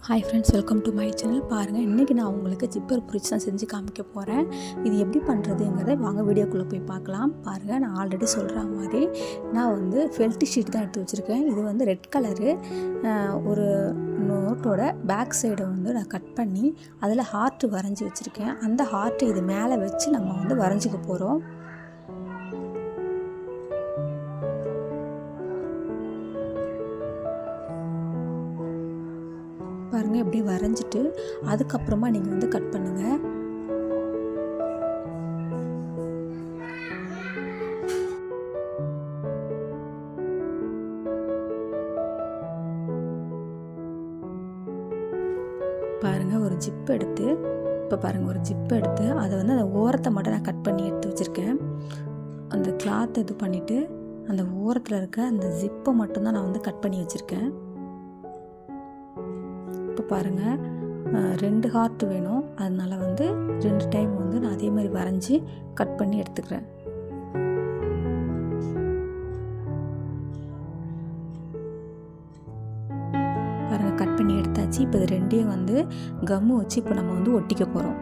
Hi friends, welcome to my channel. பாருங்கள், இன்றைக்கி நான் உங்களுக்கு ஜிப்பர் ப்ரிட்ஜ் தான் செஞ்சு காமிக்க போகிறேன். இது எப்படி பண்ணுறதுங்கிறத வாங்க வீடியோக்குள்ளே போய் பார்க்கலாம். பாருங்கள், நான் ஆல்ரெடி சொல்கிற மாதிரி நான் வந்து ஃபெல்ட் ஷீட் தான் எடுத்து வச்சுருக்கேன். இது வந்து ரெட் கலரு. ஒரு நோட்டோட பேக் சைடை வந்து நான் கட் பண்ணி அதில் ஹார்ட்டு வரைஞ்சி வச்சுருக்கேன். அந்த ஹார்ட்டு இது மேலே வச்சு நம்ம வந்து வரைஞ்சிக்க போகிறோம். பாருங்கள், இப்படி வரைஞ்சிட்டு அதுக்கப்புறமா நீங்கள் வந்து கட் பண்ணுங்கள். பாருங்கள், ஒரு ஜிப் எடுத்து ஒரு ஜிப் எடுத்து அதை வந்து அந்த ஓரத்தை மட்டும் நான் கட் பண்ணி எடுத்து வச்சுருக்கேன். அந்த கிளாத் இது பண்ணிவிட்டு அந்த ஓரத்தில் இருக்க அந்த ஜிப்பை மட்டும்தான் நான் வந்து கட் பண்ணி வச்சுருக்கேன். இப்போ பாருங்கள், 2 ஹார்ட் வேணும். அதனால் வந்து 2 டைம் வந்து நான் அதே மாதிரி வரைஞ்சி கட் பண்ணி எடுத்துக்கிறேன். பாருங்கள், கட் பண்ணி எடுத்தாச்சு. இப்போ இது 2யும் வந்து கம்மு வச்சு இப்போ நம்ம வந்து ஒட்டிக்க போகிறோம்.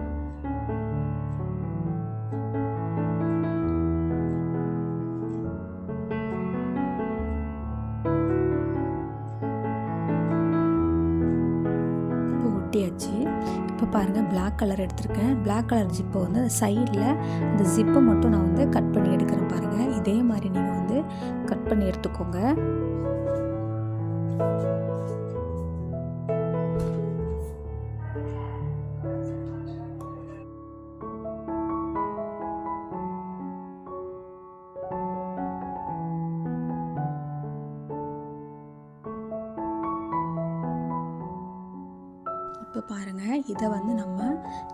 ஒட்டியாச்சு. இப்போ பாருங்கள், பிளாக் கலர் எடுத்திருக்கேன். பிளாக் கலர் ஜிப்பை வந்து அந்த சைடில் அந்த ஜிப்பை மட்டும் நான் வந்து கட் பண்ணி எடுக்கிறேன். பாருங்கள், இதே மாதிரி நீங்கள் வந்து கட் பண்ணி எடுத்துக்கோங்க. இப்போ பாருங்கள், இதை வந்து நம்ம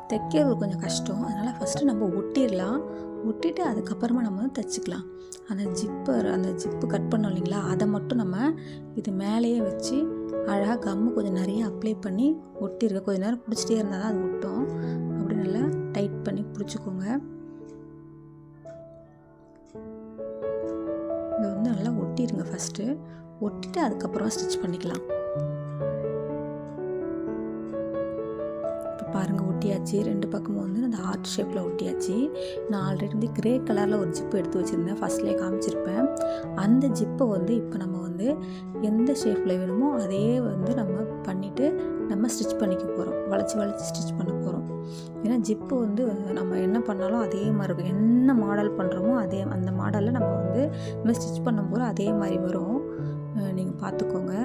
தைக்கிறது கொஞ்சம் கஷ்டம். அதனால் ஃபஸ்ட்டு நம்ம ஒட்டிடலாம். ஒட்டிட்டு அதுக்கப்புறமா நம்ம வந்து தைச்சிக்கலாம். அந்த ஜிப்பு கட் பண்ணோம் இல்லைங்களா, அதை மட்டும் நம்ம இது மேலேயே வச்சு அழகாக கம்மு கொஞ்சம் நிறைய அப்ளை பண்ணி ஒட்டிருக்க. கொஞ்சம் நேரம் பிடிச்சிட்டே இருந்தால் தான் அது ஒட்டும். அப்படி நல்லா டைட் பண்ணி பிடிச்சிக்கோங்க. இதை வந்து நல்லா ஒட்டிடுங்க. ஃபஸ்ட்டு ஒட்டிட்டு அதுக்கப்புறம் ஸ்டிச் பண்ணிக்கலாம். பாருங்கள், ஒட்டியாச்சு. 2 பக்கமும் வந்து அந்த ஹார்ட் ஷேப்பில் ஒட்டியாச்சு. நான் ஆல்ரெடி வந்து கிரே கலரில் ஒரு ஜிப்பு எடுத்து வச்சுருந்தேன். ஃபஸ்ட்லேயே காமிச்சிருப்பேன். அந்த ஜிப்பை வந்து இப்போ நம்ம வந்து எந்த ஷேப்பில் வேணுமோ அதே வந்து நம்ம பண்ணிவிட்டு நம்ம ஸ்டிச் பண்ணிக்க போகிறோம். வளைச்சி ஸ்டிச் பண்ண போகிறோம். ஏன்னா ஜிப்பு வந்து நம்ம என்ன பண்ணாலும் அதே மாதிரி இருக்கும். என்ன மாடல் பண்ணுறோமோ அந்த மாடலில் நம்ம வந்து நம்ம ஸ்டிச் பண்ணும்போது அதே மாதிரி வரும். நீங்கள் பார்த்துக்கோங்க.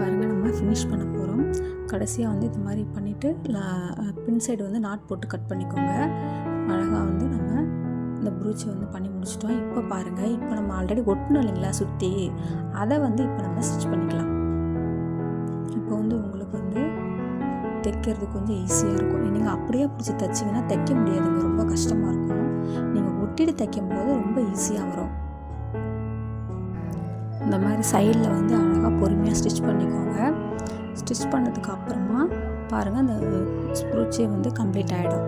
பாருங்கள் நம்ம ஃபினிஷ் பண்ண போகிறோம். கடைசியாக வந்து இது மாதிரி பண்ணிவிட்டு பின் சைடு வந்து நாட் போட்டு கட் பண்ணிக்கோங்க. அழகாக வந்து நம்ம இந்த ப்ரூச்சை வந்து பண்ணி முடிச்சிட்டோம். இப்போ பாருங்கள், இப்போ நம்ம ஆல்ரெடி ஒட்டணும் இல்லைங்களா சுற்றி, அதை வந்து இப்போ நம்ம ஸ்டிச் பண்ணிக்கலாம். இப்போ வந்து உங்களுக்கு வந்து தைக்கிறது கொஞ்சம் ஈஸியாக இருக்கும். நீங்கள் அப்படியே பிடிச்சி தைச்சிங்கன்னா தைக்க முடியாதுங்க, ரொம்ப கஷ்டமாக இருக்கும். நீங்கள் ஒட்டிட்டு தைக்கும் போது ரொம்ப ஈஸியாக வரும். இந்த மாதிரி சைடில் வந்து அழகாக பொறுமையாக ஸ்டிச் பண்ணிக்கோங்க. ஸ்டிச் பண்ணதுக்கு அப்புறமா பாருங்கள், அந்த ப்ரூச்சே வந்து கம்ப்ளீட் ஆகிடும்.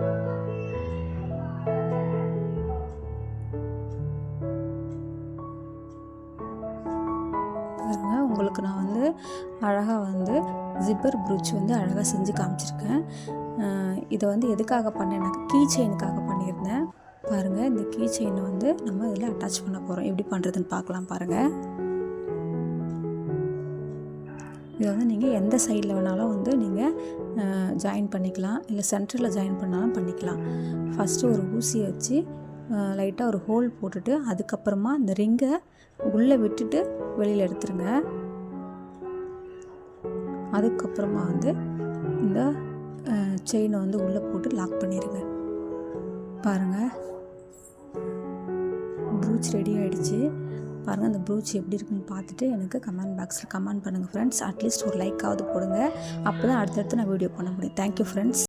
பாருங்கள், உங்களுக்கு நான் வந்து அழகாக வந்து ஜிப்பர் ப்ரூச் வந்து அழகாக செஞ்சு காமிச்சிருக்கேன். இதை வந்து எதுக்காக பண்ணேன்னா கீ செயினுக்காக பண்ணியிருந்தேன். பாருங்கள், இந்த கீ செயினை வந்து நம்ம இதில் அட்டாச் பண்ண போகிறோம். எப்படி பண்ணுறதுன்னு பார்க்கலாம். பாருங்கள், இதை வந்து நீங்கள் எந்த சைடில் வேணாலும் வந்து நீங்கள் ஜாயின் பண்ணிக்கலாம், இல்லை சென்டரில் ஜாயின் பண்ணாலும் பண்ணிக்கலாம். ஃபஸ்ட்டு ஒரு ஊசியை வச்சு லைட்டாக ஒரு ஹோல் போட்டுட்டு அதுக்கப்புறமா இந்த ரிங்கை உள்ளே விட்டுட்டு வெளியில் எடுத்துருங்க. அதுக்கப்புறமா வந்து இந்த செயினை வந்து உள்ளே போட்டு லாக் பண்ணிடுங்க. பாருங்கள், ப்ரூச் ரெடி ஆகிடுச்சு. பாருங்கள், அந்த ப்ரூச் எப்படி இருக்குன்னு பார்த்துட்டு எனக்கு கமெண்ட் பாக்ஸில் கமெண்ட் பண்ணுங்கள் ஃப்ரெண்ட்ஸ். அட்லீஸ்ட் ஒரு லைக்காவது போடுங்க, அப்போ தான் அடுத்தடுத்து நான் வீடியோ பண்ண முடியும். Thank you friends.